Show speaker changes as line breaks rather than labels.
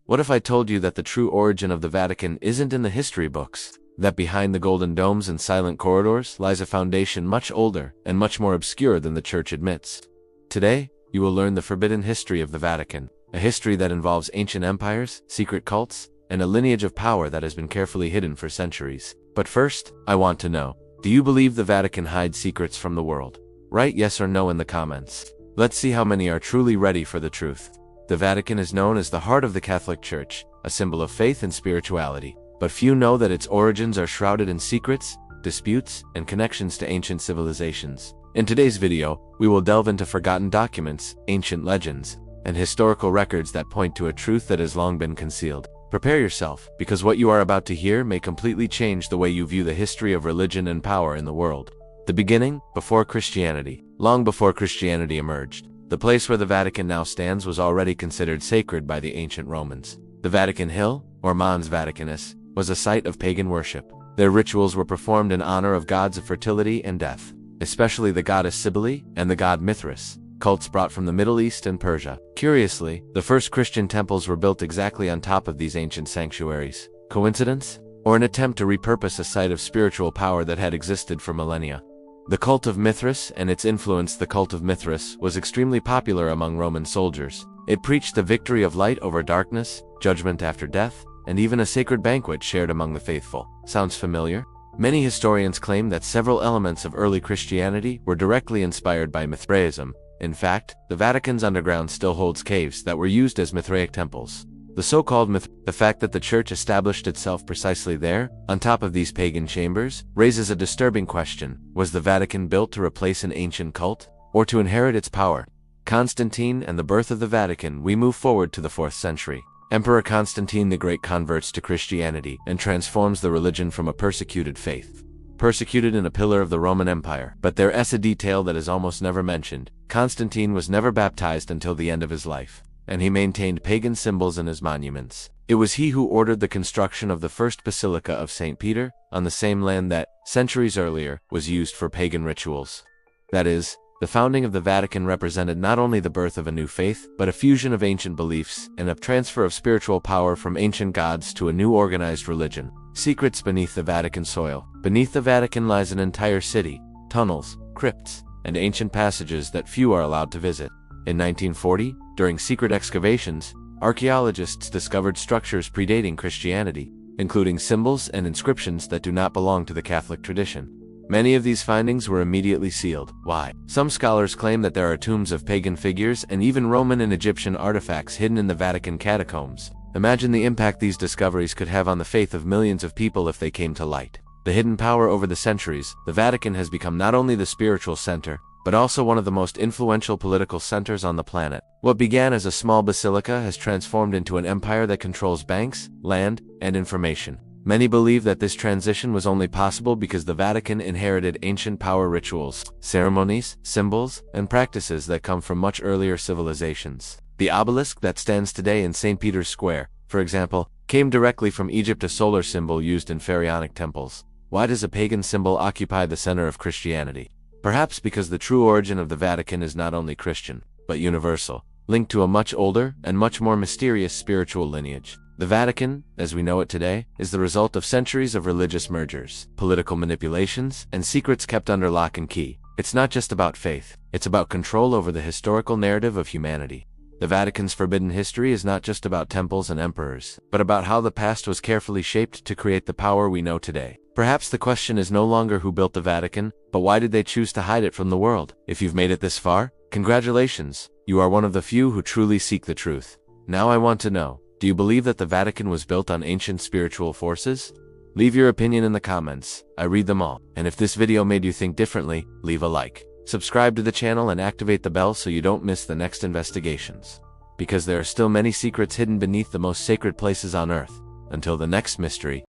What if I told you that the true origin of the Vatican isn't in the history books? That behind the golden domes and silent corridors lies a foundation much older and much more obscure than the Church admits. Today, you will learn the forbidden history of the Vatican, a history that involves ancient empires, secret cults, and a lineage of power that has been carefully hidden for centuries. But first, I want to know, do you believe the Vatican hides secrets from the world? Write yes or no in the comments. Let's see how many are truly ready for the truth. The Vatican is known as the heart of the Catholic Church, a symbol of faith and spirituality. But few know that its origins are shrouded in secrets, disputes, and connections to ancient civilizations. In today's video, we will delve into forgotten documents, ancient legends, and historical records that point to a truth that has long been concealed. Prepare yourself, because what you are about to hear may completely change the way you view the history of religion and power in the world. The beginning, before Christianity. Long before Christianity emerged, the place where the Vatican now stands was already considered sacred by the ancient Romans. The Vatican Hill, or Mons Vaticanus, was a site of pagan worship. Their rituals were performed in honor of gods of fertility and death, especially the goddess Cybele and the god Mithras, cults brought from the Middle East and Persia. Curiously, the first Christian temples were built exactly on top of these ancient sanctuaries. Coincidence? Or an attempt to repurpose a site of spiritual power that had existed for millennia? The cult of Mithras and its influence. The cult of Mithras was extremely popular among Roman soldiers. It preached the victory of light over darkness, judgment after death, and even a sacred banquet shared among the faithful. Sounds familiar? Many historians claim that several elements of early Christianity were directly inspired by Mithraism. In fact, the Vatican's underground still holds caves that were used as Mithraic temples. The so-called the fact that the Church established itself precisely there, on top of these pagan chambers, raises a disturbing question. Was the Vatican built to replace an ancient cult, or to inherit its power? Constantine and the birth of the Vatican. We move forward to the 4th century. Emperor Constantine the Great converts to Christianity and transforms the religion from a persecuted faith. Persecuted in a pillar of the Roman Empire. But there is a detail that is almost never mentioned. Constantine was never baptized until the end of his life, and he maintained pagan symbols in his monuments. It was he who ordered the construction of the first Basilica of St. Peter, on the same land that, centuries earlier, was used for pagan rituals. That is, the founding of the Vatican represented not only the birth of a new faith, but a fusion of ancient beliefs and a transfer of spiritual power from ancient gods to a new organized religion. Secrets beneath the Vatican soil. Beneath the Vatican lies an entire city, tunnels, crypts, and ancient passages that few are allowed to visit. In 1940, during secret excavations, archaeologists discovered structures predating Christianity, including symbols and inscriptions that do not belong to the Catholic tradition. Many of these findings were immediately sealed. Why? Some scholars claim that there are tombs of pagan figures and even Roman and Egyptian artifacts hidden in the Vatican catacombs. Imagine the impact these discoveries could have on the faith of millions of people if they came to light. The hidden power. Over the centuries, the Vatican has become not only the spiritual center, but also one of the most influential political centers on the planet. What began as a small basilica has transformed into an empire that controls banks, land, and information. Many believe that this transition was only possible because the Vatican inherited ancient power rituals, ceremonies, symbols, and practices that come from much earlier civilizations. The obelisk that stands today in St. Peter's Square, for example, came directly from Egypt, a solar symbol used in pharaonic temples. Why does a pagan symbol occupy the center of Christianity? Perhaps because the true origin of the Vatican is not only Christian, but universal, linked to a much older and much more mysterious spiritual lineage. The Vatican, as we know it today, is the result of centuries of religious mergers, political manipulations, and secrets kept under lock and key. It's not just about faith, it's about control over the historical narrative of humanity. The Vatican's forbidden history is not just about temples and emperors, but about how the past was carefully shaped to create the power we know today. Perhaps the question is no longer who built the Vatican, but why did they choose to hide it from the world? If you've made it this far, congratulations! You are one of the few who truly seek the truth. Now I want to know, do you believe that the Vatican was built on ancient spiritual forces? Leave your opinion in the comments. I read them all. And if this video made you think differently, leave a like. Subscribe to the channel and activate the bell so you don't miss the next investigations. Because there are still many secrets hidden beneath the most sacred places on earth. Until the next mystery,